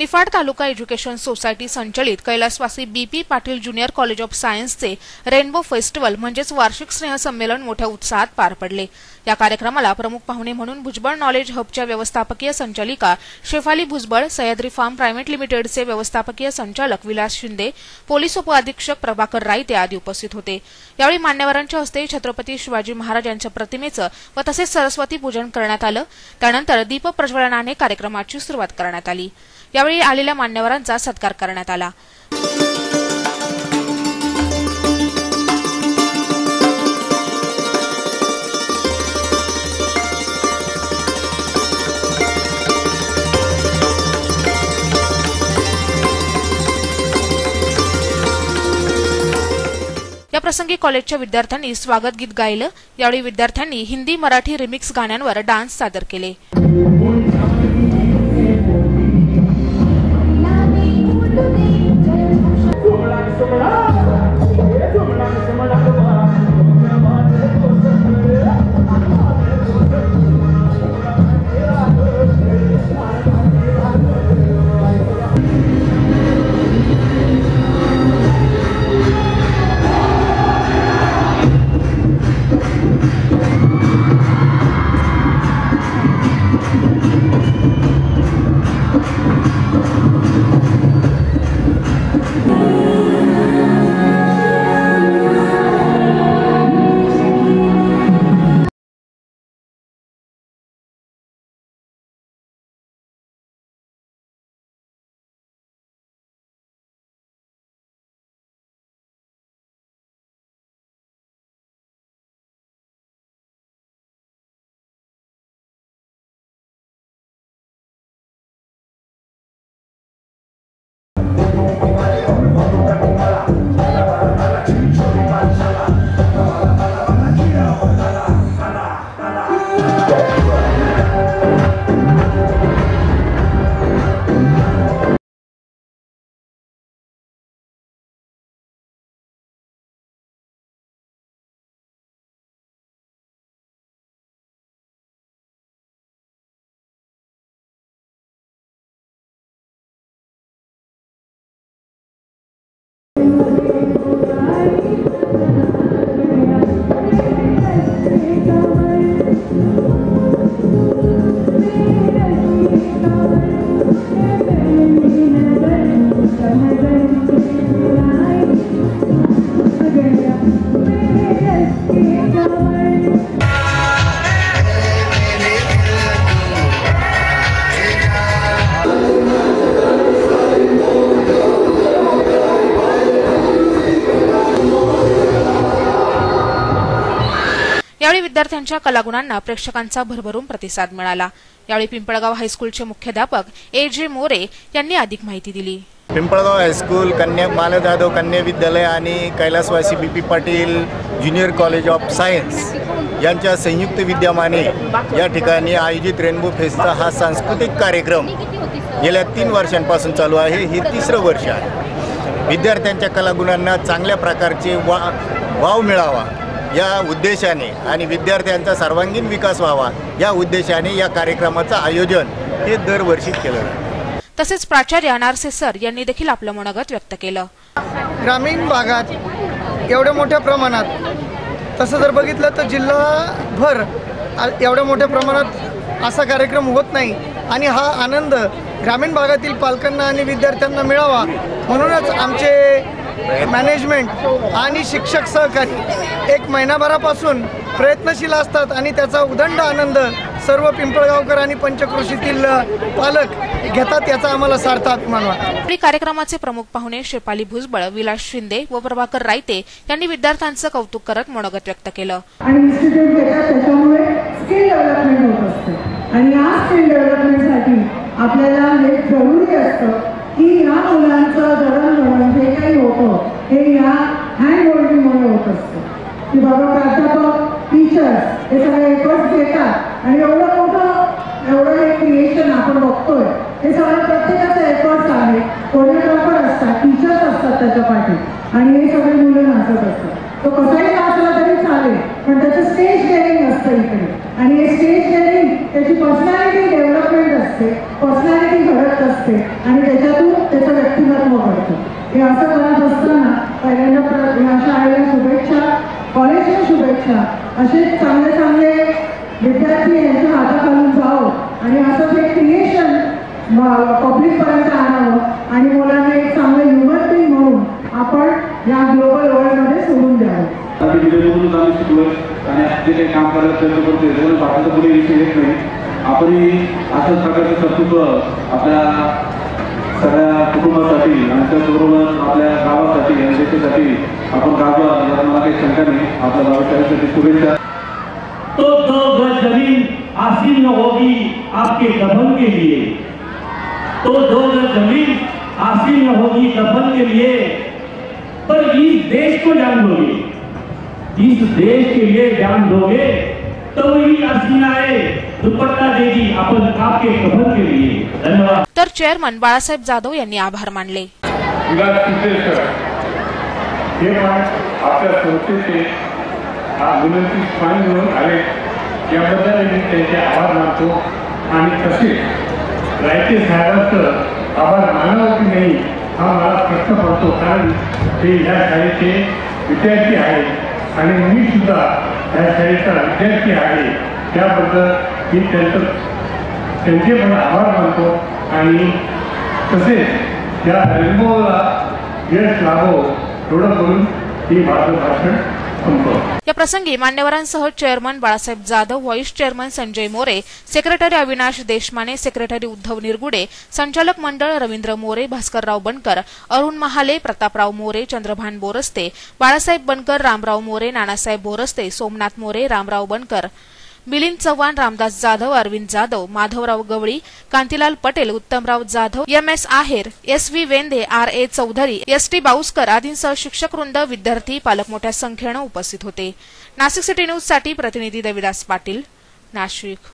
निफाड तालुका education society संचलित कैलासवासी BP Patil junior college of सायन्सचे रेनबो फेस्टिवल म्हणजेच वार्षिक स्नेहसंमेलन मोठ्या उत्साहात पार पडले। या कार्यक्रमाला प्रमुख पाहुणे म्हणून भुजबळ नॉलेज हबच्या व्यवस्थापकीय संचालिका शेफाली भुजबळ, सह्याद्री फार्म प्रायव्हेट लिमिटेडचे व्यवस्थापकीय संचालक विलास शिंदे, पोलीस उपअधीक्षक प्रभाकर राईते आदी उपस्थित होते। यावेळी मान्यवरांच्या हस्ते छत्रपती शिवाजी महाराज यांच्या प्रतिमेचं व तसेच सरस्वती पूजन करण्यात आलं। त्यानंतर दीप प्रज्वलनाने कार्यक्रमाची सुरुवात करण्यात आली। यावेळी आलेल्या मान्यवरांचा सत्कार करण्यात आला। या प्रसंगी कॉलेजच्या विद्यार्थ्यांनी स्वागत गीत गायलं। यावेळी विद्यार्थ्यांनी हिंदी मराठी रिमिक्स गाण्यांवर डान्स सादर केले। यावेळी विद्यार्थ्यांच्या कलागुणांना प्रेक्षकांचा भरभरून प्रतिसाद मिळाला। यावेळी पिंपळगाव हायस्कूलचे मुख्याध्यापक ए.जे. मोरे यांनी अधिक माहिती दिली। पिंपळगाव हायस्कूल, कन्या मानव जाधव कन्या विद्यालय आणि कैलासवासी BP Patil junior college of science यांच्या संयुक्त विद्यमाने या ठिकाणी आयोजित रेनबो फेस्टचा हा सांस्कृतिक कार्यक्रम गेल्या 3 वर्षांपासून चालू आहे। हे 3रं वर्ष आहे। विद्यार्थ्यांच्या कलागुणांना चांगल्या प्रकारचे वाव मिळावा या उद्देशाने आणि विद्यार्थ्यांचा सर्वांगीण विकास व्हावा या उद्देशाने या कार्यक्रमाचं आयोजन हे दरवर्षी केलं जातं। तसेच प्राचार्य नारसे सर यांनी देखील आपलं मनोगत व्यक्त केलं। ग्रामीण भागात एवढ्या मोठ्या प्रमाणात तसं जर बघितलं तर जिल्हाभर एवढ्या मोठ्या प्रमाणात असा कार्यक्रम होत नाही आणि हा आनंद ग्रामीण भागातील पालकांना आणि विद्यार्थ्यांना मिळावा म्हणूनच आमचे मॅनेजमेंट आणि शिक्षक सहकारी 1 महिनाभरापासून प्रयत्नशील असतात आणि त्याचा उदंड आनंद सर्व पिंपळगावकर आणि पंचक्रोशीतील पालक घेतात याचा आम्हाला सार्थ अभिमान वाटतो। कार्यक्रमाचे प्रमुख पाहुणे शेफाली भुजबळ, विलास शिंदे व प्रभाकर राईते यांनी विद्यार्थ्यांचं कौतुक करत मनोगत व्यक्त केलं। आणि इन्स्टिट्यूट घेतात त्याच्यामुळे स्किल डेव्हलपमेंट होत असते आणि या स्किल डेव्हलपमेंटसाठी आपल्याला हे जरुरी असतं की या मुलांचं जडणघडण जे काही होतं हे या हँड होल्डिंगमुळे होत असतं की बाबा प्राध्यापक, टीचर्स हे सगळे एफर्ट्स घेतात आणि एवढं हे क्रिएशन आपण बघतोय हे सगळं प्रत्येकाचे एफर्ट्स आहेत। कोरिओग्राफर असतात, टीचर्स असतात त्याच्या पाठी आणि हे सगळे मुलं नाचत असतात। तो कसाही नाचला तरी चालेल चालेल, पण त्याचं स्टेज डेअरिंग असतं इकडे. आणि हे स्टेज डेअरिंग त्याची पर्सनॅलिटी डेव्हलपमेंट असते, पर्सनॅलिटी घडत असते आणि त्याच्यातून त्याचं व्यक्तिमत्व घडतं. हे असं करत असताना पहिल्यांदा ह्या शाळेला शुभेच्छा, कॉलेजला शुभेच्छा. असे चांगले चांगले विद्यार्थी यांच्या हाताखालून जावं आणि असंच एक क्रिएशन पब्लिकपर्यंत आणावं आणि मुलांना एक चांगलं ह्युमन बीइंग म्हणून आपण या ग्लोबल वर्ल्डमध्ये सोडून द्यावं. आणि जे काही काम करायला प्रयत्न करतोय त्याला बाकीचा कोणी विषय येत नाही. आपणही असंच प्रकारचं कर्तृत्व आपल्या सगळ्या कुटुंबासाठी आणि त्याचबरोबर आपल्या गावासाठी आणि देशासाठी आपण गावा यात मला काही शंका नाही. आपल्या गावासाठी शुभेच्छा. तो 2 गज जमीन हासिल न होगी आपके दफन के लिए, तो 2 गज जमीन हासिल न होगी दफन के लिए, पर इस देश को जान दोगे, इस देश के लिए जान दोगे तो वही हसीनाएं दुपट्टा देगी अपन आपके कफन के लिए. धन्यवाद. तर चेअरमन बाळासाहेब जाधव यांनी आभार मानले. हे पण आपल्या संस्थेचे विनंती स्थान म्हणून आले याबद्दल मी त्यांचे आभार मानतो. आणि तसेच रायते साहेबांचं आभार मानावं की नाही हा मला प्रश्न पडतो, कारण ते ह्या शाळेचे विद्यार्थी आहेत आणि मी सुद्धा ह्या शाळेचा विद्यार्थी आहे. त्याबद्दल मी त्यांचे पण आभार मानतो. आणि तसेच या रेनबोला यश लाभो एवढं बोलून ही माझं भाषण संपवतो. या प्रसंगी मान्यवरांसह chairman Balasaheb Jadhav, vice chairman Sanjay More, secretary Avinash Deshmane, secretary Uddhav Nirgude, संचालक मंडळ रवींद्र मोरे, भास्करराव बनकर, अरुण महाले, प्रतापराव मोरे, चंद्रभान बोरस्ते, बाळासाहेब बनकर, रामराव मोरे, नानासाहेब बोरस्ते, सोमनाथ मोरे, रामराव बनकर, मिलिंद चव्हाण, रामदास जाधव, अरविंद जाधव, माधवराव गवळी, कांतीलाल पटेल, उत्तमराव जाधव, MS आहेर, SV वेंदे, RA चौधरी, ST बाऊसकर आदींसह शिक्षकवृंद, विद्यार्थी, पालक मोठ्या संख्येनं उपस्थित होते. नाशिक सिटी न्यूज साठी प्रतिनिधी देविदास पाटील, नाशिक.